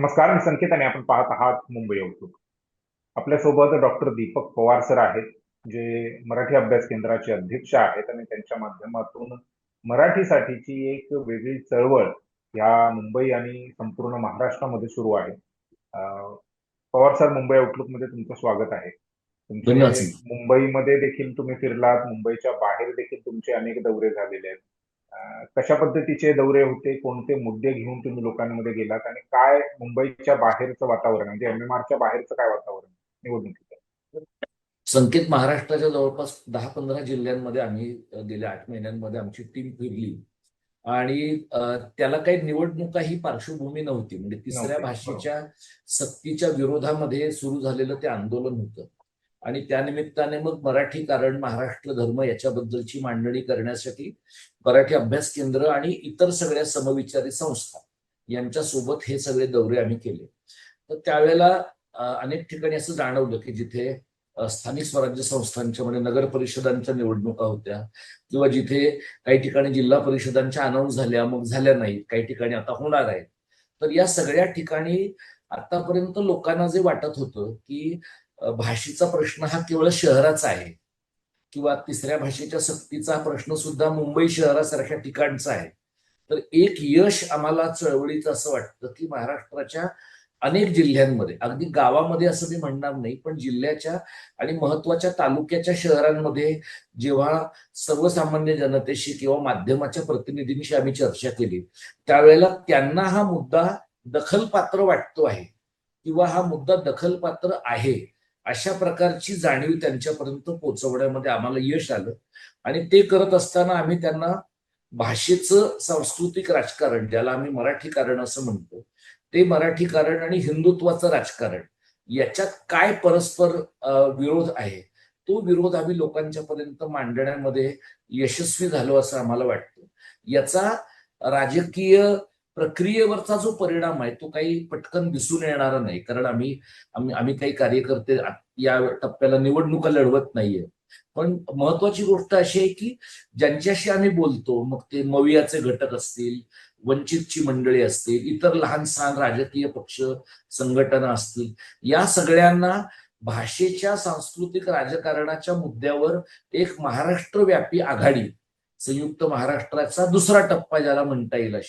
नमस्कार, मी संकेत आणि आपण पाहत आहात मुंबई आउटलुक. आपल्यासोबत डॉक्टर दीपक पवार सर आहेत, जे मराठी अभ्यास केंद्राचे अध्यक्ष आहेत आणि त्यांच्या माध्यमातून मराठीसाठीची एक वेगळी चळवळ या मुंबई आणि संपूर्ण महाराष्ट्रामध्ये सुरू आहे. पवार सर, मुंबई आउटलुकमध्ये तुमचं स्वागत आहे. तुमचे धन्यवाद सर. मुंबईमध्ये देखील तुम्ही फिरलात, मुंबईच्या बाहेर देखील तुमचे अनेक दौरे झालेले आहेत. कशा पद्धतीचे दौरे होते, कोणते मुद्दे घेऊन तुम्ही लोकांमध्ये गेलात आणि काय मुंबईच्या बाहेरचं वातावरण म्हणजे MMR बाहेरचं काय वातावरण निवडणुकीचं? संकेत, महाराष्ट्राच्या जवळपास 10-15 जिल्ह्यांमध्ये आम्ही गेल्या 8 महिन्यांमध्ये आमची टीम फिरली आणि त्याला काही निवडणुका ही पार्श्वभूमी नव्हती. म्हणजे तिसऱ्या नव्हते, बरोबर. भाषेच्या सक्तीच्या विरोधामध्ये सुरू झालेलं ते आंदोलन होतं आणि त्यानिमित्ताने मग मराठी कारण, महाराष्ट्र धर्म याच्याबद्दलची मांडणी करण्यासाठी मराठी अभ्यास केंद्र आणि इतर सगळ्या समविचारी संस्था यांच्यासोबत हे सगळे दौरे आम्ही केले. तर त्यावेळेला अनेक ठिकाणी असं जाणवलं की जिथे स्थानिक स्वराज्य संस्थांच्या म्हणजे नगर परिषदांच्या निवडणुका होत्या किंवा जिथे काही ठिकाणी जिल्हा परिषदांच्या अनाऊन्स झाल्या, मग झाल्या नाहीत, काही ठिकाणी आता होणार आहेत. तर या सगळ्या ठिकाणी आतापर्यंत लोकांना जे वाटत होतं की भाषेचा प्रश्न हा केवळ शहराचा आहे किंवा तिसऱ्या भाषेच्या सक्तीचा प्रश्न सुद्धा मुंबई शहरासारख्या ठिकाणचा आहे. तर एक यश आम्हाला चळवळीचं असं वाटतं की महाराष्ट्राच्या अनेक जिल्ह्यांमध्ये, अगदी गावामध्ये असं मी म्हणणार नाही, पण जिल्ह्याच्या आणि महत्वाच्या तालुक्याच्या शहरांमध्ये जेव्हा सर्वसामान्य जनतेशी किंवा माध्यमाच्या प्रतिनिधींशी आम्ही चर्चा केली, त्यावेळेला त्यांना हा मुद्दा दखलपात्र वाटतो आहे किंवा हा मुद्दा दखलपात्र आहे अशा प्रकारची जाणीव त्यांच्यापर्यंत पोहोचवण्यामध्ये आम्हाला यश आलं. आणि ते करत असताना आम्ही त्यांना भाषेचं सांस्कृतिक राजकारण, ज्याला आम्ही मराठी कारण असं म्हणतो, ते मराठी कारण आणि हिंदुत्वाचं राजकारण याच्यात काय परस्पर विरोध आहे, तो विरोध आम्ही लोकांच्या पर्यंत मांडण्यामध्ये यशस्वी झालो असं आम्हाला वाटतं. याचा राजकीय प्रक्रियेवरचा जो परिणाम आहे तो काही पटकन दिसून येणारा नाही, कारण आम्ही आम्ही आम्ही काही कार्यकर्ते या टप्प्याला निवडणुका लढवत नाहीये. पण महत्वाची गोष्ट अशी आहे की ज्यांच्याशी आम्ही बोलतो, मग ते मवियाचे घटक असतील, वंचितची मंडळी असतील, इतर लहान सहान राजकीय पक्ष संघटना असतील, या सगळ्यांना भाषेच्या सांस्कृतिक राजकारणाच्या मुद्द्यावर एक महाराष्ट्रव्यापी आघाडी, संयुक्त महाराष्ट्राचा दुसरा टप्पा ज्याला म्हणता येईल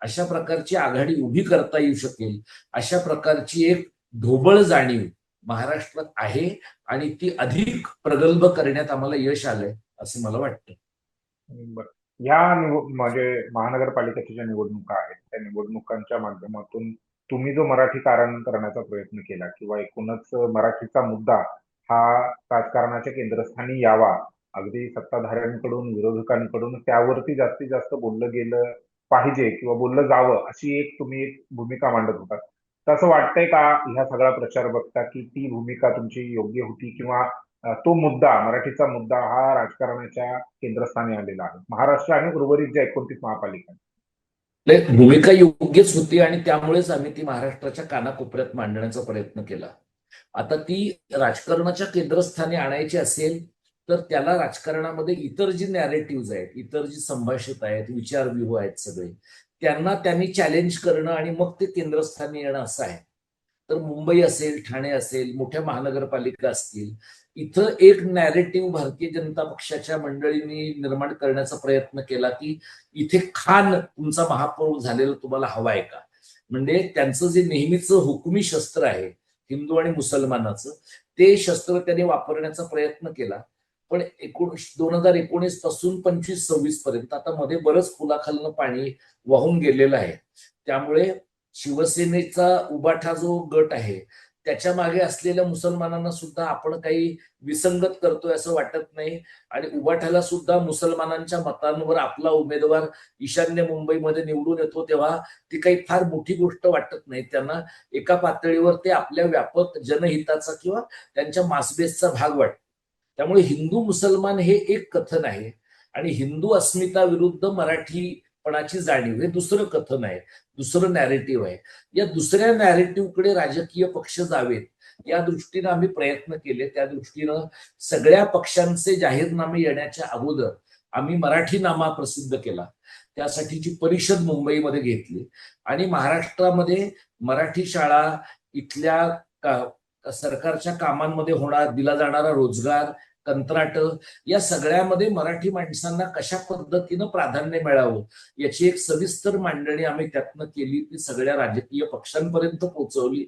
अशा प्रकारची आघाडी उभी करता येऊ शकेल, अशा प्रकारची एक ढोबळ जाणीव महाराष्ट्रात आहे आणि ती अधिक प्रगल्भ करण्यात आम्हाला यश आलंय असं मला वाटतं. बरं. म्हणजे महानगरपालिकेच्या ज्या निवडणुका आहेत, त्या निवडणुकांच्या माध्यमातून तुम्ही जो मराठी कारण करण्याचा प्रयत्न केला किंवा एकूणच मराठीचा मुद्दा हा राजकारणाच्या केंद्रस्थानी यावा, अगदी सत्ताधाऱ्यांकडून, विरोधकांकडून त्यावरती जास्तीत जास्त बोललं गेलं पाहिजे किंवा बोललं जावं, अशी एक तुम्ही एक भूमिका मांडत होता. तर असं वाटतंय का ह्या सगळा प्रचार बघता की ती भूमिका तुमची योग्य होती किंवा तो मुद्दा, मराठीचा मुद्दा हा राजकारणाच्या केंद्रस्थानी आलेला आहे महाराष्ट्र आणि उर्वरित ज्या 29 महापालिका? भूमिका योग्यच होती आणि त्यामुळेच आम्ही ती महाराष्ट्राच्या कानाकोपऱ्यात मांडण्याचा प्रयत्न केला. आता ती राजकारणाच्या केंद्रस्थानी आणायची असेल तर त्याला राजकारणामध्ये इतर जी नॅरेटिव्ह आहेत, इतर जी संभाषित आहेत, विचारव्यूह आहेत सगळे, त्यांना त्यांनी चॅलेंज करणं आणि मग ते केंद्रस्थानी येणं असं आहे. तर मुंबई असेल, ठाणे असेल, मोठ्या महानगरपालिका असतील, इथं एक नॅरेटिव्ह भारतीय जनता पक्षाच्या मंडळींनी निर्माण करण्याचा प्रयत्न केला की इथे खान तुमचा महापौर झालेला तुम्हाला हवाय का, म्हणजे त्यांचं जे नेहमीचं हुकुमी शस्त्र आहे हिंदू आणि मुसलमानाचं, ते शस्त्र त्यांनी वापरण्याचा प्रयत्न केला. पण 2019 पासून 25-26 पर्यंत आता मध्ये बरंच पुलाखालनं पाणी वाहून गेलेलं आहे. त्यामुळे शिवसेनेचा उबाठा जो गट आहे त्याच्या मागे असलेल्या मुसलमानांना सुद्धा आपण काही विसंगत करतोय असं वाटत नाही आणि उबाठाला सुद्धा मुसलमानांच्या मतांवर आपला उमेदवार ईशान्य मुंबईमध्ये निवडून येतो तेव्हा ती काही फार मोठी गोष्ट वाटत नाही. त्यांना एका पातळीवर ते आपल्या व्यापक जनहिताचा किंवा त्यांच्या मासबेसचा भाग वाटतो. त्यामुळे हिंदू मुसलमान हे एक कथन आहे आणि हिंदू अस्मिता विरुद्ध मराठीपणाची जाणीव हे दुसरं कथन आहे, दुसरं नॅरेटिव्ह आहे. या दुसऱ्या नॅरेटिव्हकडे राजकीय पक्ष जावेत या दृष्टीनं आम्ही प्रयत्न केले. त्या दृष्टीनं सगळ्या पक्षांचे जाहीरनामे येण्याच्या अगोदर आम्ही मराठीनामा प्रसिद्ध केला. त्यासाठीची परिषद मुंबईमध्ये घेतली आणि महाराष्ट्रामध्ये मराठी शाळा, इथल्या सरकारच्या कामांमध्ये दिला जाणारा रोजगार, कंत्राट, या सगळ्यामध्ये मराठी माणसांना कशा पद्धतीनं प्राधान्य मिळावं याची एक सविस्तर मांडणी आम्ही त्यातनं केली, ती सगळ्या राजकीय पक्षांपर्यंत पोहोचवली.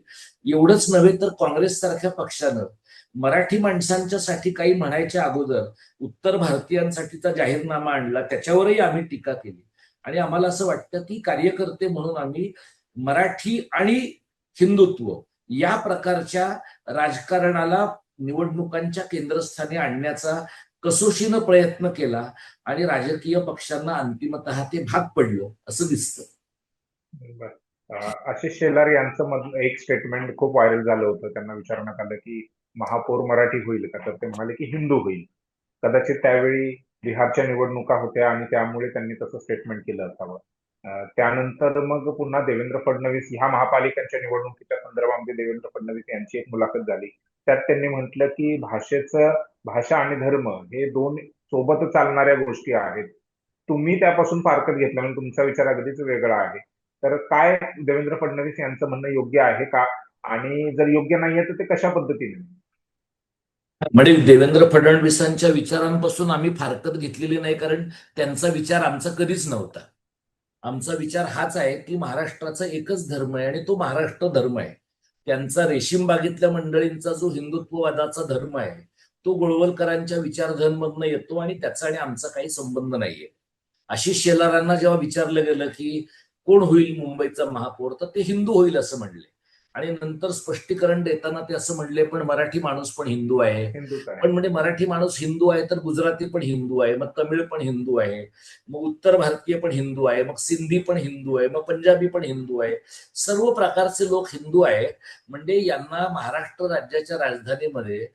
एवढंच नव्हे तर काँग्रेस सारख्या पक्षानं मराठी माणसांच्यासाठी काही म्हणायच्या अगोदर उत्तर भारतीयांसाठीचा जाहीरनामा आणला, त्याच्यावरही आम्ही टीका केली. आणि आम्हाला असं वाटतं की कार्यकर्ते म्हणून आम्ही मराठी आणि हिंदुत्व या प्रकारच्या राजकारणाला निवडणुकांच्या केंद्रस्थानी आणण्याचा कसोशीनं प्रयत्न केला आणि राजकीय पक्षांना अंतिमतः ते भाग पडलं असं दिसतं. आशिष शेलार यांचं एक स्टेटमेंट खूप व्हायरल झालं होतं. त्यांना विचारण्यात आलं की महापौर मराठी होईल का, तर ते म्हणाले की हिंदू होईल. कदाचित त्यावेळी बिहारच्या निवडणुका होत्या आणि त्यामुळे त्यांनी तसं स्टेटमेंट केलं असावं. त्यानंतर मग पुन्हा देवेंद्र फडणवीस ह्या महापालिकांच्या निवडणुकीच्या संदर्भामध्ये देवेंद्र फडणवीस यांची एक मुलाखत झाली. त्यात त्यांनी म्हटलं की भाषा आणि धर्म हे दोन सोबत चालणाऱ्या गोष्टी आहेत. तुम्ही त्यापासून फारकत घेतला म्हणजे तुमचा विचार अगदीच वेगळा आहे. तर काय देवेंद्र फडणवीस यांचं म्हणणं योग्य आहे का, आणि जर योग्य नाहीये तर ते कशा पद्धतीने? म्हणजे देवेंद्र फडणवीसांच्या विचारांपासून आम्ही फारकत घेतलेली नाही, कारण त्यांचा विचार आमचा कधीच नव्हता. आमचा विचार हाच आहे की महाराष्ट्राचा एकच धर्म आहे आणि तो महाराष्ट्र धर्म आहे. त्यांचा रेशीम बागेतल्या मंडळींचा जो हिंदुत्ववादाचा धर्म आहे तो गोळवलकरांच्या विचारधर्ममधनं येतो आणि त्याचा आणि आमचा काही संबंध नाहीये. आशिष शेलारांना जेव्हा विचारलं गेलं की कोण होईल मुंबईचा महापौर, तर ते हिंदू होईल असं म्हणले. आणि नंतर स्पष्टीकरण देताना ते असं म्हणले, पण मराठी माणूस पण हिंदू आहे. हिंदूच आहे. पण म्हणजे मराठी माणूस हिंदू आहे तर गुजराती पण हिंदू आहे, मग तमिळ पण हिंदू आहे, मग उत्तर भारतीय पण हिंदू आहे, मग सिंधी पण हिंदू आहे, मग पंजाबी पण हिंदू आहे. सर्व प्रकारचे लोक हिंदू आहे. म्हणजे यांना महाराष्ट्र राज्याच्या राजधानीमध्ये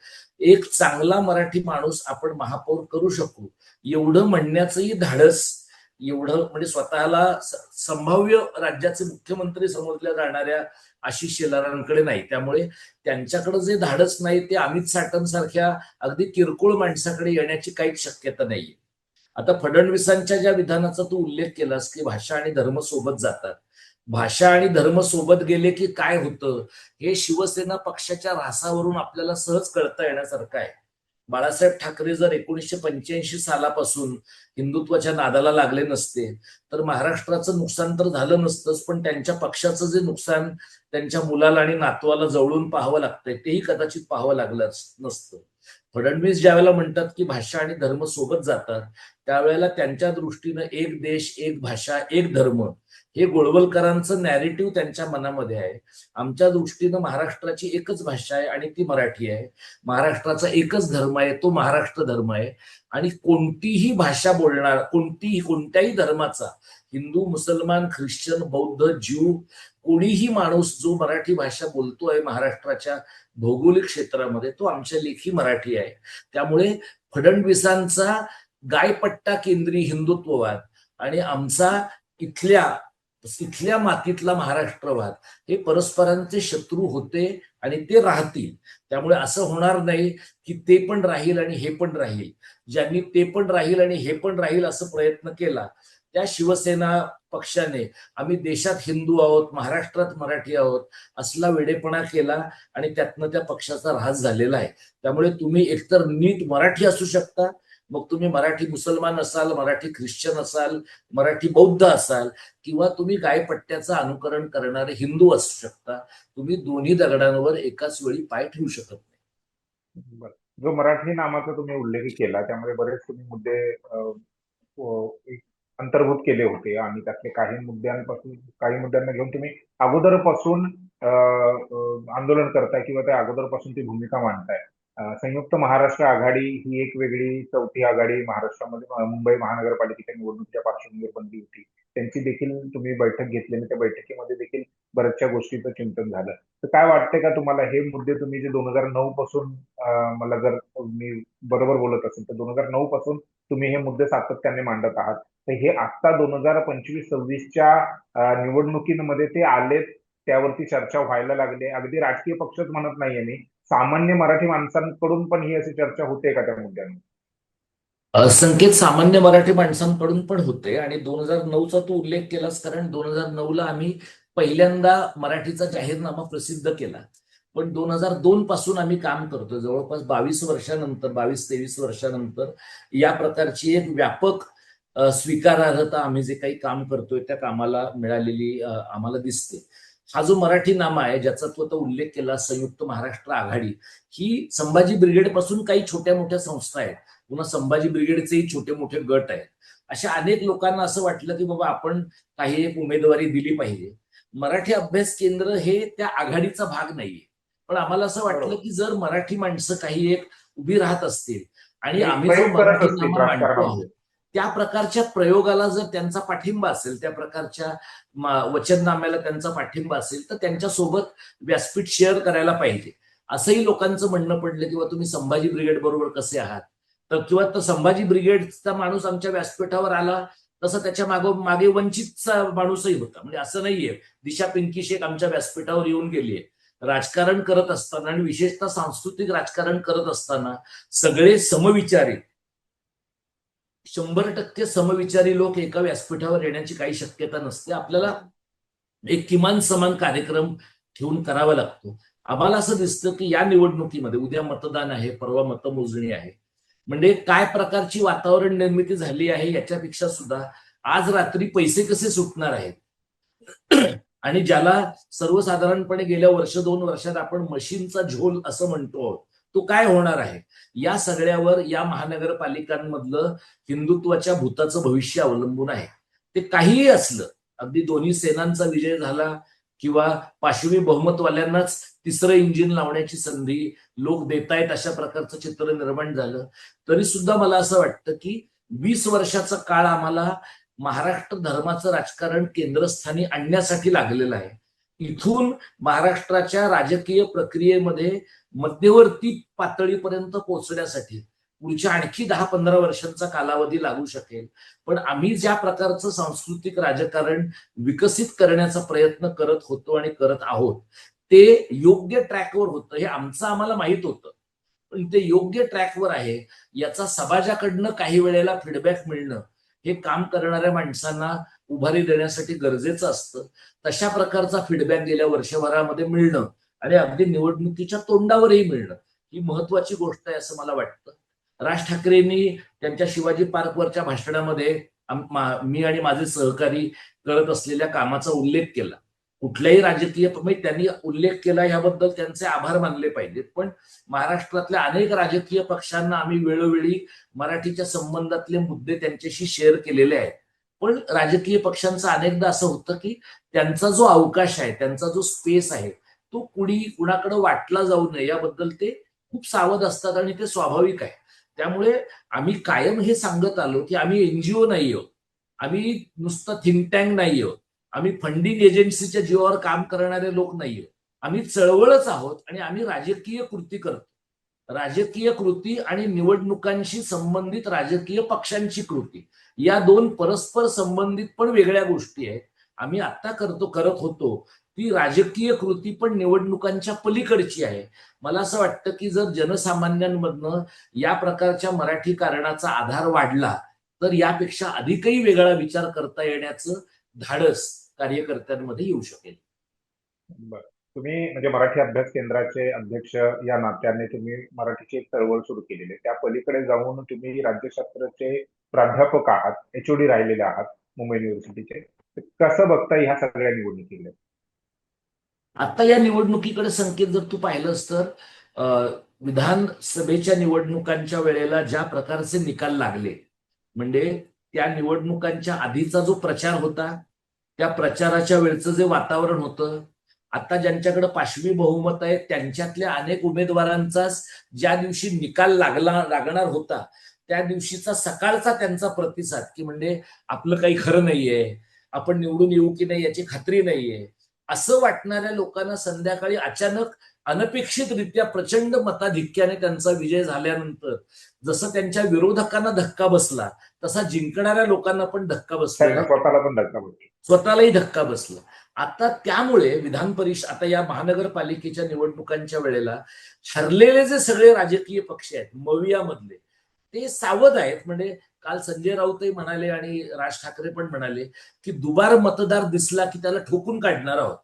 एक चांगला मराठी माणूस आपण महापौर करू शकू एवढं म्हणण्याचंही धाडस, एवढं म्हणजे स्वतःला संभाव्य राज्याचे मुख्यमंत्री समजल्या जाणाऱ्या आशिष शेलारांकडे नाही. त्यामुळे त्यांच्याकडे जे धाडस नाही ते अमित साटमसारख्या अगदी किरकोळ माणसाकडे येण्याची काहीच शक्यता नाहीये. आता फडणवीसांच्या ज्या विधानाचा तू उल्लेख केलास की भाषा आणि धर्म सोबत जातात, भाषा आणि धर्म सोबत गेले की काय होतं हे शिवसेना पक्षाच्या रासावरून आपल्याला सहज कळता येण्यासारखं आहे. बाळासाहेब ठाकरे जर 1985 सालापासून हिंदुत्वाच्या नादाला लागले नसते तर महाराष्ट्राचं नुकसान तर झालं नसतंच, पण त्यांच्या पक्षाचं जे नुकसान त्यांच्या मुलाला आणि नातवाला जवळून पाहावं लागतंय तेही कदाचित पाहावं लागलं नसतं. फडणवीस ज्यावेळेला म्हणतात की भाषा आणि धर्म सोबत जातात, त्यावेळेला त्यांच्या दृष्टीनं एक देश, एक भाषा, एक धर्म हे गोळवलकरांचं नॅरेटिव्ह त्यांच्या मनामध्ये आहे. आमच्या दृष्टीनं महाराष्ट्राची एकच भाषा आहे आणि ती मराठी आहे. महाराष्ट्राचा एकच धर्म आहे, तो महाराष्ट्र धर्म आहे. आणि कोणतीही भाषा बोलणार, कोणत्याही धर्माचा, हिंदू, मुसलमान, ख्रिश्चन, बौद्ध, ज्यू, कोणीही माणूस जो मराठी भाषा बोलतोय महाराष्ट्राच्या भौगोलिक क्षेत्रामध्ये तो आमच्या लेखी मराठी आहे. त्यामुळे फडणवीसांचा गायपट्टा केंद्री हिंदुत्ववाद आणि आमचा इथल्या इथल्या मातीतला महाराष्ट्रवाद हे परस्परांचे शत्रू होते आणि ते राहतील. त्यामुळे असं होणार नाही की ते पण राहील आणि हे पण राहील. ज्यांनी ते पण राहील आणि हे पण राहील असं प्रयत्न केला त्या शिवसेना पक्षाने आम्ही देशात हिंदू आहोत, महाराष्ट्रात मराठी आहोत असला वेडेपणा केला आणि त्यातनं त्या पक्षाचा ऱ्हास झालेला आहे. त्यामुळे तुम्ही एकतर नीट मराठी असू शकता, मग तुम्ही मराठी मुसलमान असाल, मराठी ख्रिश्चन असाल, मराठी बौद्ध असाल, किंवा तुम्ही गायपट्ट्याचं अनुकरण करणारे हिंदू असू शकता. तुम्ही दोन्ही दगडांवर एकाच वेळी पाय ठेवू शकत नाही. जो मराठी नामाचा तुम्ही उल्लेख केला त्यामध्ये बरेच तुम्ही मुद्दे अंतर्भूत केले होते आणि त्यातले काही मुद्द्यांना घेऊन तुम्ही अगोदरपासून आंदोलन करताय किंवा त्या अगोदरपासून ती भूमिका मांडताय. संयुक्त महाराष्ट्र आघाडी ही एक वेगळी चौथी आघाडी महाराष्ट्रामध्ये मुंबई महानगरपालिकेच्या निवडणुकीच्या पार्श्वभूमीवर बनली होती. त्यांची देखील तुम्ही बैठक घेतली आणि त्या बैठकीमध्ये देखील बऱ्याचशा गोष्टीचं चिंतन झालं. तर काय वाटतंय का तुम्हाला हे मुद्दे तुम्ही जे 2009 पासून, मला जर मी बरोबर बोलत असेल तर 2009 पासून तुम्ही हे मुद्दे सातत्याने मांडत आहात, तर हे आता 2025-26च्या निवडणुकीमध्ये ते आलेत, त्यावरती चर्चा व्हायला लागली. अगदी राजकीय पक्षच म्हणत नाहीये मी, सामान्य मराठी माणसांकडून पण ही अशी चर्चा होते का त्या मुद्द्यांवर? संकेत सामान्य मराठी माणसांकडून पण होते आणि 2009चा तू उल्लेख केलास, कारण 2009ला आम्ही पहिल्यांदा मराठीचा जाहीरनामा प्रसिद्ध केला. पण 2002 पासून आम्ही काम करतोय, जवळपास 22 वर्षानंतर, 22-23 वर्षानंतर या प्रकारची एक व्यापक स्वीकारार्हता आम्ही जे काही काम करतोय त्या कामाला मिळालेली आम्हाला दिसते. हा जो मराठी नामा आहे ज्याचा तू आता उल्लेख केला, संयुक्त महाराष्ट्र आघाडी, ही संभाजी ब्रिगेड पासून काही छोट्या मोठ्या संस्था आहेत, पुन्हा संभाजी ब्रिगेडचेही छोटे मोठे गट आहेत. अशा अनेक लोकांना असं वाटलं की बाबा आपण काही एक उमेदवारी दिली पाहिजे. मराठी अभ्यास केंद्र हे त्या आघाडीचा भाग नाहीये, पण आम्हाला असं वाटलं बरोबर. की जर मराठी माणसं काही एक उभी राहत असतील आणि आणि आम्ही जो प्रयोग करत मराठी असतील नामा मांडतो आहोत राजकारणामध्ये. त्या प्रकारच्या प्रयोगाला जर त्यांचा पाठिंबा असेल, त्या प्रकारच्या वचननाम्याला त्यांचा पाठिंबा असेल, तर त्यांच्यासोबत व्यासपीठ शेअर करायला पाहिजे. असंही लोकांचं म्हणणं पडलं किंवा तुम्ही संभाजी ब्रिगेड बरोबर कसे आहात, तर किंवा तर संभाजी ब्रिगेडचा माणूस आमच्या व्यासपीठावर आला तसं त्याच्या मागे वंचितचा माणूसही होता. म्हणजे असं नाहीये दिशा पिंकी शेख आमच्या व्यासपीठावर येऊन गेलीये. राजकारण करत असताना आणि विशेषतः सांस्कृतिक राजकारण करत असताना सगळे समविचारी, 100% समविचारी लोक एका व्यासपीठावर येण्याची काही शक्यता नसते. आपल्याला एक किमान समान कार्यक्रम ठेवून करावा लागतो. आम्हाला असं दिसतं की या निवडणुकीमध्ये उद्या मतदान आहे, परवा मतमोजणी आहे, म्हणजे काय प्रकारची वातावरण निर्मिती झाली आहे याच्यापेक्षा सुद्धा आज रात्री पैसे कसे सुटणार आहेत आणि ज्याला सर्वसाधारणपणे गेल्या 1-2 वर्षात आपण मशीनचा झोल असं म्हणतो, तो काय होणार आहे, या सगळ्यावर या महानगरपालिकांमधलं हिंदुत्वाच्या भूताचं भविष्य अवलंबून आहे. ते काहीही असलं, अगदी दोन्ही सेनांचा विजय झाला किंवा पाशवी बहुमतवाल्यांनाच तिसरं इंजिन लावण्याची संधी लोक देतायत अशा प्रकारचं चित्र निर्माण झालं, तरी सुद्धा मला असं वाटतं की 20 वर्षाचा काळ आम्हाला महाराष्ट्र धर्माचं राजकारण केंद्रस्थानी आणण्यासाठी लागलेलं आहे. इथून महाराष्ट्राच्या राजकीय प्रक्रियेमध्ये मध्यवर्ती पातळीपर्यंत पोहोचण्यासाठी पुढच्या आणखी 10-15 वर्षांचा कालावधी लागू शकेल. पण आम्ही ज्या प्रकारचं सांस्कृतिक राजकारण विकसित करण्याचा प्रयत्न करत होतो आणि करत आहोत, ते योग्य ट्रॅकवर होतं हे आम्हाला माहित होतं. पण ते योग्य ट्रॅकवर आहे याचा समाजाकडनं काही वेळेला फीडबॅक मिळणं हे काम करणाऱ्या माणसांना उभारी देण्यासाठी गरजेचं असतं. तशा प्रकारचा फीडबॅक गेल्या वर्षभरामध्ये मिळणं आणि अगदी निवडणुकीच्या तोंडावरही मिळणं ही महत्वाची गोष्ट आहे असं मला वाटतं. राज ठाकरेंनी त्यांच्या शिवाजी पार्कवरच्या भाषणामध्ये मी आणि माझे सहकारी करत असलेल्या कामाचा उल्लेख केला. कुठल्याही राजकीय त्यांनी उल्लेख केला याबद्दल त्यांचे आभार मानले पाहिजेत, पण महाराष्ट्रातल्या अनेक राजकीय पक्षांना आम्ही वेळोवेळी मराठीच्या संबंधातले मुद्दे त्यांच्याशी शेअर केलेले आहेत. पण राजकीय पक्षांचं अनेकदा असं होतं की त्यांचा जो अवकाश आहे, त्यांचा जो स्पेस आहे, तो कुणाकडे वाटला जाऊ नये याबद्दल ते खूप सावध असतात आणि ते स्वाभाविक आहे. त्यामुळे आम्ही कायम हे सांगत आलो की आम्ही एनजीओ नाही आहोत, आम्ही नुसतं थिंक टँक नाही आहोत, आम्ही फंडिंग एजन्सीच्या जीवावर काम करणारे लोक नाही आहोत, आम्ही चळवळच आहोत आणि आम्ही राजकीय कृती करतो. राजकीय कृती आणि निवडणुकांशी संबंधित राजकीय पक्षांची कृती या दोन परस्पर संबंधित पण वेगळ्या गोष्टी आहेत. आम्ही आता करत होतो ती राजकीय कृती पण निवडणुकांच्या पलीकडची आहे. मला असं वाटतं की जर जनसामान्यांमधनं या प्रकारच्या मराठी कारणाचा आधार वाढला तर यापेक्षा अधिकही वेगळा विचार करता येण्याचं धाडस कार्यकर्त्यांमध्ये येऊ शकेल. बरं. तुम्ही म्हणजे मराठी अभ्यास केंद्राचे अध्यक्ष या नात्याने तुम्ही मराठीची एक चळवळ सुरू केलेली आहे. त्या पलीकडे जाऊन तुम्ही राज्यशास्त्राचे प्राध्यापक आहात, एचओडी राहिलेले आहात मुंबई युनिव्हर्सिटीचे. तर कसं बघता ह्या सगळ्या निवडणुकीकडे? आता या निवडणुकीकडे संकेत जर तू पाहिलंस तर विधानसभेच्या निवडणुकांच्या वेळेला ज्या प्रकारचे निकाल लागले, म्हणजे त्या निवडणुकांच्या आधीचा जो प्रचार होता, त्या प्रचाराच्या वेळचं जे वातावरण होतं, आता ज्यांच्याकडे पाशवी बहुमत आहे त्यांच्यातल्या अनेक उमेदवारांचाच ज्या दिवशी निकाल लागणार होता त्या दिवशीचा सकाळचा त्यांचा प्रतिसाद की म्हणजे आपलं काही खरं नाहीये, आपण निवडून येऊ की नाही याची खात्री नाहीये, असं वाटणाऱ्या लोकांना संध्याकाळी अचानक अनपेक्षितरित्या प्रचंड मताधिक्याने त्यांचा विजय झाल्यानंतर जसं त्यांच्या विरोधकांना धक्का बसला तसा जिंकणाऱ्या लोकांना पण धक्का त्यांना बसलेला आहे. स्वतःला पण धक्का बसतो. स्वतःलाही धक्का बसला. आता त्यामुळे विधान परिषद, आता या महानगरपालिकेच्या निवडणुकांच्या वेळेला ठरलेले जे सगळे राजकीय पक्ष आहेत मवियामधले, ते सावध आहेत. म्हणजे काल संजय राऊतही म्हणाले आणि राज ठाकरे पण म्हणाले की दुबार मतदार दिसला की त्याला ठोकून काढणार आहोत.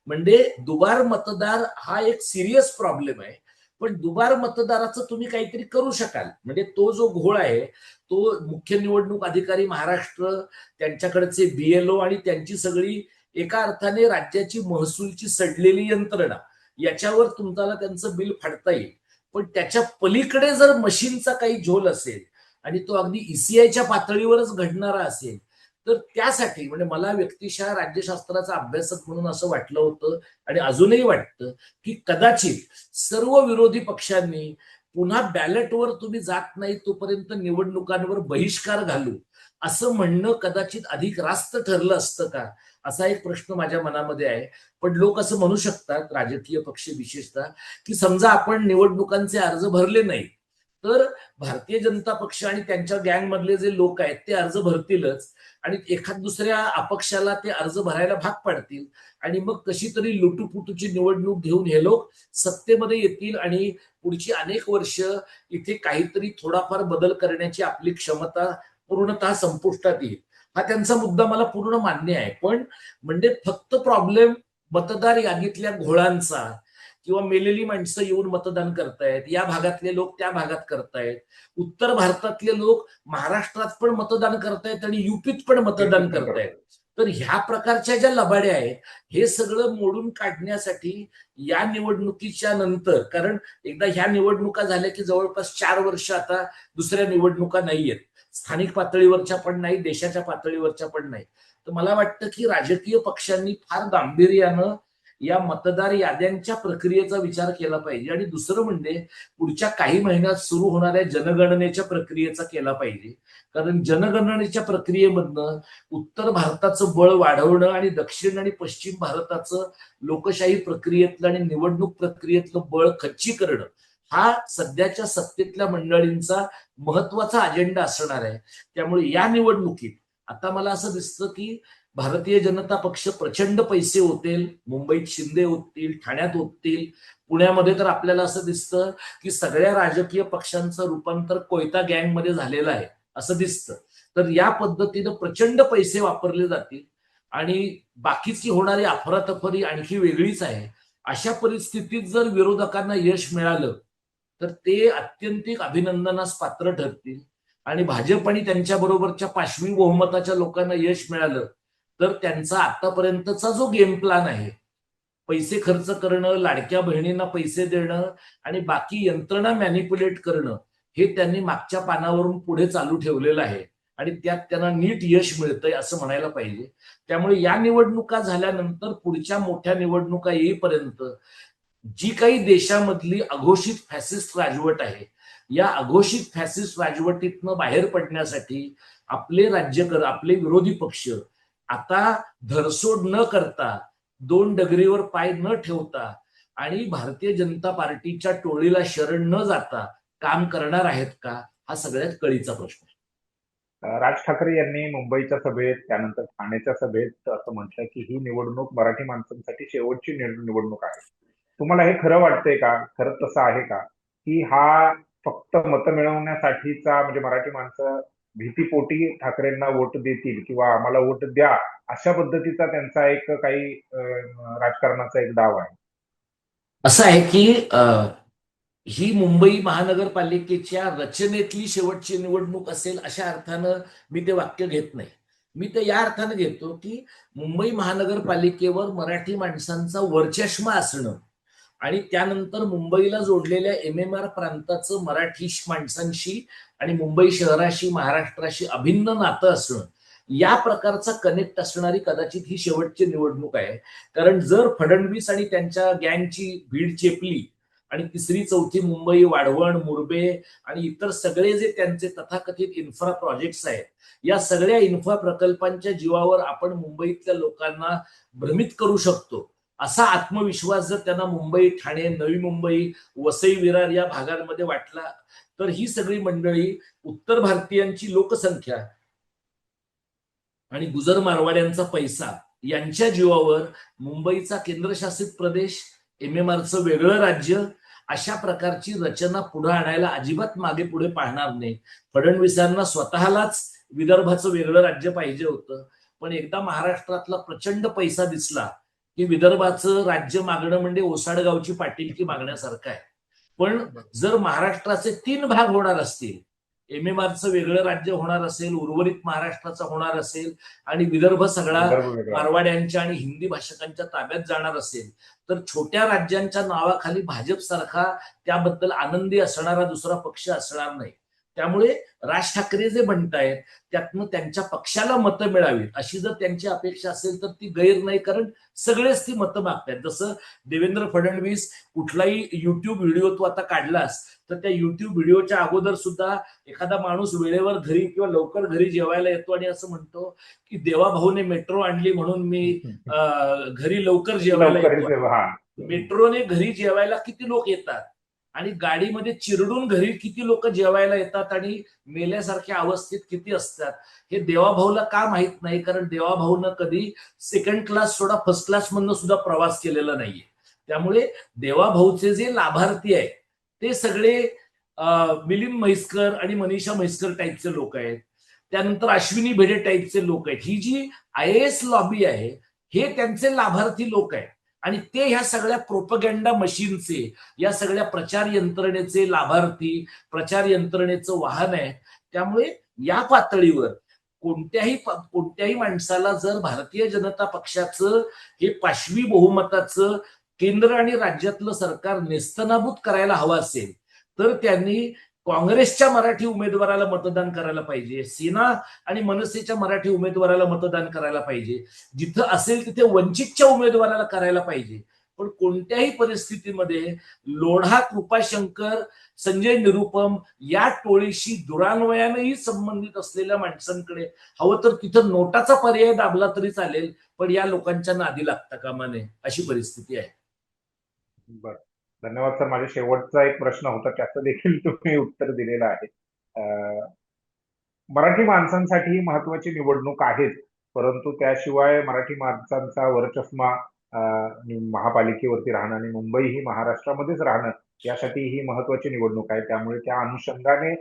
म्हणजे दुबार मतदार हा एक सिरियस प्रॉब्लेम आहे. पण दुबार मतदाराचं तुम्ही काहीतरी करू शकाल. म्हणजे तो जो घोळ आहे तो मुख्य निवडणूक अधिकारी महाराष्ट्र, त्यांच्याकडचे बीएलओ आणि त्यांची सगळी एका अर्थाने राज्याची महसूलची सडलेली यंत्रणा, याच्यावर तुम्हाला त्यांचं बिल फाडता येईल. पण त्याच्या पलीकडे जर मशीनचा काही झोल असेल आणि तो अगदी ईसीआयच्या पातळीवरच घडणारा असेल, तर त्यासाठी म्हणजे मला व्यक्तिशः राज्यशास्त्राचा अभ्यासक म्हणून असं वाटलं होतं आणि अजूनही वाटतं की कदाचित सर्व विरोधी पक्षांनी पुन्हा बॅलेटवर तुम्ही जात नाही तोपर्यंत निवडणुकांवर बहिष्कार घालू, असं म्हणणं कदाचित अधिक रास्त ठरलं असतं का, असा एक प्रश्न माझ्या मनामध्ये आहे. पण लोक असं म्हणू शकतात, राजकीय पक्ष विशेषतः, की समजा आपण निवडणुकांचे अर्ज भरले नाही तर भारतीय जनता पक्ष आणि त्यांच्या गँगमधले जे लोक आहेत ते अर्ज भरतीलच आणि एखाद दुसऱ्या अपक्षाला ते अर्ज भरायला भाग पाडतील आणि मग कशी तरी लुटूपुटूची निवडणूक घेऊन हे लोक सत्तेमध्ये येतील आणि पुढची अनेक वर्ष इथे काहीतरी थोडाफार बदल करण्याची आपली क्षमता पूर्णतः संपुष्टात येईल. हा त्यांचा मुद्दा मला पूर्ण मान्य आहे. पण म्हणजे फक्त प्रॉब्लेम मतदार यादीतल्या घोळांचा किंवा मेलेली माणसं येऊन मतदान करतायत, या भागातले लोक त्या भागात करतायत, उत्तर भारतातले लोक महाराष्ट्रात पण मतदान करतायत आणि युपीत पण मतदान करतायत. तर ह्या प्रकारच्या ज्या लबाड्या आहेत हे सगळं मोडून काढण्यासाठी या निवडणुकीच्या नंतर, कारण एकदा ह्या निवडणुका झाल्या की जवळपास 4 वर्ष आता दुसऱ्या निवडणुका नाहीयेत, स्थानिक पातळीवरच्या पण नाही, देशाच्या पातळीवरच्या पण नाही. तर मला वाटतं की राजकीय पक्षांनी फार गांभीर्यानं या मतदार याद्यांच्या प्रक्रियेचा विचार केला पाहिजे आणि दुसरं म्हणजे पुढच्या काही महिन्यात सुरू होणाऱ्या जनगणनेच्या प्रक्रियेचा केला पाहिजे. कारण जनगणनेच्या प्रक्रियेमधनं उत्तर भारताचं बळ वाढवणं आणि दक्षिण आणि पश्चिम भारताचं लोकशाही प्रक्रियेतलं आणि निवडणूक प्रक्रियेतलं बळ खच्ची करणं हा सध्याच्या सत्तेतल्या मंडळींचा महत्वाचा अजेंडा असणार आहे. त्यामुळे या निवडणुकीत आता मला असं दिसतं की भारतीय जनता पक्ष प्रचंड पैसे ओतेल, मुंबईत शिंदे ओततील, ठाण्यात ओततील, पुण्यामध्ये तर आपल्याला असं दिसतं की सगळ्या राजकीय पक्षांचं रूपांतर कोयता गँगमध्ये झालेलं आहे असं दिसतं. तर या पद्धतीनं प्रचंड पैसे वापरले जातील आणि बाकीची होणारी अफरातफरी आणखी वेगळीच आहे. अशा परिस्थितीत जर विरोधकांना यश मिळालं तर ते अत्यंतिक अभिनंदनास पात्र ठरतील आणि भाजप आणि त्यांच्या बरोबरच्या पाशवी बहुमताच्या लोकांना यश मिळालं तर त्यांचा आतापर्यंतचा जो गेम प्लॅन आहे, पैसे खर्च करणं, लाडक्या बहिणींना पैसे देणं आणि बाकी यंत्रणा मॅनिप्युलेट करणं, हे त्यांनी मागच्या पानावरून पुढे चालू ठेवलेलं आहे आणि त्यात त्यांना नीट यश मिळतंय असं म्हणायला पाहिजे. त्यामुळे या निवडणुका झाल्यानंतर पुढच्या मोठ्या निवडणुका येईपर्यंत जी काही देशामधली अघोषित फॅसिस्ट राजवट आहे, या अघोषित फॅसिस्ट राजवटीतनं बाहेर पडण्यासाठी आपले विरोधी पक्ष आता धरसोड न करता, दोन डगरीवर पाय न ठेवता आणि भारतीय जनता पार्टीच्या टोळीला शरण न जाता काम करणार आहेत का, हा सगळ्यात कळीचा प्रश्न आहे. राज ठाकरे यांनी मुंबईच्या सभेत त्यानंतर ठाण्याच्या सभेत असं म्हटलं की ही निवडणूक मराठी माणसांसाठी शेवटची निवडणूक आहे. तुम्हाला हे खरं वाटतंय का? खरं तसं आहे का? की हा फक्त मतं मिळवण्यासाठीचा, म्हणजे मराठी माणसं भीतीपोटी ठाकरेंना वोट देतील किंवा आम्हाला वोट द्या अशा पद्धतीचा त्यांचा एक काही राजकारणाचा एक डाव आहे? असं आहे की ही मुंबई महानगरपालिकेच्या रचनेतली शेवटची निवडणूक असेल अशा अर्थानं मी ते वाक्य घेत नाही. मी ते या अर्थानं घेतो की मुंबई महानगरपालिकेवर मराठी माणसांचा वर्चष्मा असणं आणि त्यानंतर मुंबईला जोडलेल्या एमएमआर प्रांताचं मराठी माणसांशी आणि मुंबई शहराशी, महाराष्ट्राशी अभिन्न नातं असणं, या प्रकारचा कनेक्ट असणारी कदाचित ही शेवटची निवडणूक आहे. कारण जर फडणवीस आणि त्यांच्या गँगची भीड चेपली आणि तिसरी चौथी मुंबई, वाढवण, मुरबे आणि इतर सगळे जे त्यांचे तथाकथित इन्फ्रा प्रोजेक्ट्स आहेत, या सगळ्या इन्फ्रा प्रकल्पांच्या जीवावर आपण मुंबईतल्या लोकांना भ्रमित करू शकतो, असा आत्मविश्वास जर त्यांना मुंबई, ठाणे, नवी मुंबई, वसई, विरार या भागांमध्ये वाटला तर ही सगळी मंडळी उत्तर भारतीयांची लोकसंख्या आणि गुजर मारवाड्यांचा पैसा यांच्या जीवावर मुंबईचा केंद्रशासित प्रदेश, एमएमआरचं वेगळं राज्य अशा प्रकारची रचना पुढे आणायला अजिबात मागे पुढे पाहणार नाही. फडणवीसांना स्वतःलाच विदर्भाचं वेगळं राज्य पाहिजे होतं, पण एकदा महाराष्ट्रातला प्रचंड पैसा दिसला की विदर्भाचं राज्य मागणं म्हणजे ओसाडगावची पाटीलकी मागण्यासारखं आहे. पण जर महाराष्ट्राचे 3 भाग होणार असतील, एमएमआरचं वेगळं राज्य होणार असेल, उर्वरित महाराष्ट्राचा होणार असेल आणि विदर्भ सगळा विदर्भ वेगळा. मारवाड्यांच्या आणि हिंदी भाषकांच्या ताब्यात जाणार असेल, तर छोट्या राज्यांच्या नावाखाली भाजप सारखा त्याबद्दल आनंदी असणारा दुसरा पक्ष असणार नाही. त्यामुळे राज ठाकरे जे म्हणतायत त्यातनं त्यांच्या पक्षाला मतं मिळावीत अशी जर त्यांची अपेक्षा असेल तर ती गैर नाही, कारण सगळेच ती मतं मागतायत. जसं देवेंद्र फडणवीस कुठलाही युट्यूब व्हिडिओ तू आता काढलास तर त्या युट्यूब व्हिडिओच्या अगोदर सुद्धा एखादा माणूस वेळेवर घरी किंवा लवकर घरी जेवायला येतो आणि असं म्हणतो की देवाभाऊने मेट्रो आणली म्हणून मी घरी लवकर जेवायला येतो. मेट्रोने घरी जेवायला किती लोक येतात आणि गाडीमध्ये चिरडून घरी किती लोक जेवायला येतात आणि मेल्यासारख्या अवस्थेत किती असतात हे देवाभाऊला का माहित नाही, कारण देवाभाऊनं कधी सेकंड क्लास सोडा फर्स्ट क्लास मधनं सुद्धा प्रवास केलेला नाहीये. त्यामुळे देवाभाऊचे जे लाभार्थी आहेत ते सगळे मिलिंद म्हैसकर आणि मनीषा म्हैसकर टाईपचे लोक आहेत. त्यानंतर अश्विनी भिडे टाईपचे लोक आहेत. ही जी IAS लॉबी आहे हे त्यांचे लाभार्थी लोक आहेत आणि ते ह्या सगळ्या प्रोपगँडा मशीनचे, या सगळ्या प्रचार यंत्रणेचे लाभार्थी, प्रचार यंत्रणेचं वाहन आहे. त्यामुळे या पातळीवर कोणत्याही माणसाला जर भारतीय जनता पक्षाचं हे पाशवी बहुमताचं केंद्र आणि राज्यातलं सरकार नेस्तनाबूत करायला हवं असेल तर त्यांनी काँग्रेसच्या मराठी उमेदवाराला मतदान करायला पाहिजे, सेना आणि मनसेच्या मराठी उमेदवाराला मतदान करायला पाहिजे, जिथं असेल तिथे वंचितच्या उमेदवाराला करायला पाहिजे. पण कोणत्याही परिस्थितीमध्ये लोढा, कृपाशंकर, संजय निरुपम या टोळीशी दुरान्वयानेही संबंधित असलेल्या माणसांकडे हवं तर तिथं नोटाचा पर्याय दाबला तरी चालेल, पण या लोकांच्या नादी लागता कामा नये अशी परिस्थिती आहे. बरं, धन्यवाद सर. माझ्या शेवटचा एक प्रश्न होता त्याचं देखील तुम्ही उत्तर दिलेलं आहे. मराठी माणसांसाठी महत्वाची निवडणूक आहेच, परंतु त्याशिवाय मराठी माणसांचा वरचष्मा महापालिकेवरती राहणं आणि मुंबई ही महाराष्ट्रामध्येच राहणं यासाठी ही महत्वाची निवडणूक आहे. त्यामुळे त्या अनुषंगाने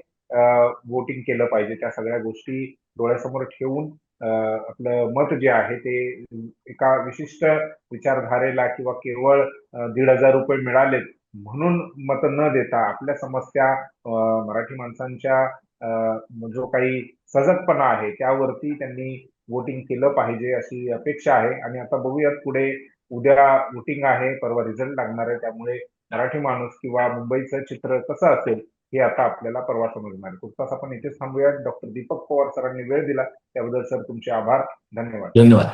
वोटिंग केलं पाहिजे. त्या सगळ्या गोष्टी डोळ्यासमोर ठेवून आपलं मत जे आहे ते एका विशिष्ट विचारधारेला किंवा केवळ 1,500 रुपये मिळालेत म्हणून मत न देता आपल्या समस्या मराठी माणसांच्या जो काही सजगपणा आहे त्यावरती त्यांनी वोटिंग केलं पाहिजे अशी अपेक्षा आहे. आणि आता बघूयात पुढे, उद्या वोटिंग आहे, परवा रिझल्ट लागणार आहे, त्यामुळे मराठी माणूस किंवा मुंबईचं चित्र कसं असेल हे आता आपल्याला परवा समजणार आहे. तुर्तास आपण इथेच थांबूयात. डॉक्टर दीपक पवार सरांनी वेळ दिला त्याबद्दल सर तुमचे आभार. धन्यवाद. धन्यवाद.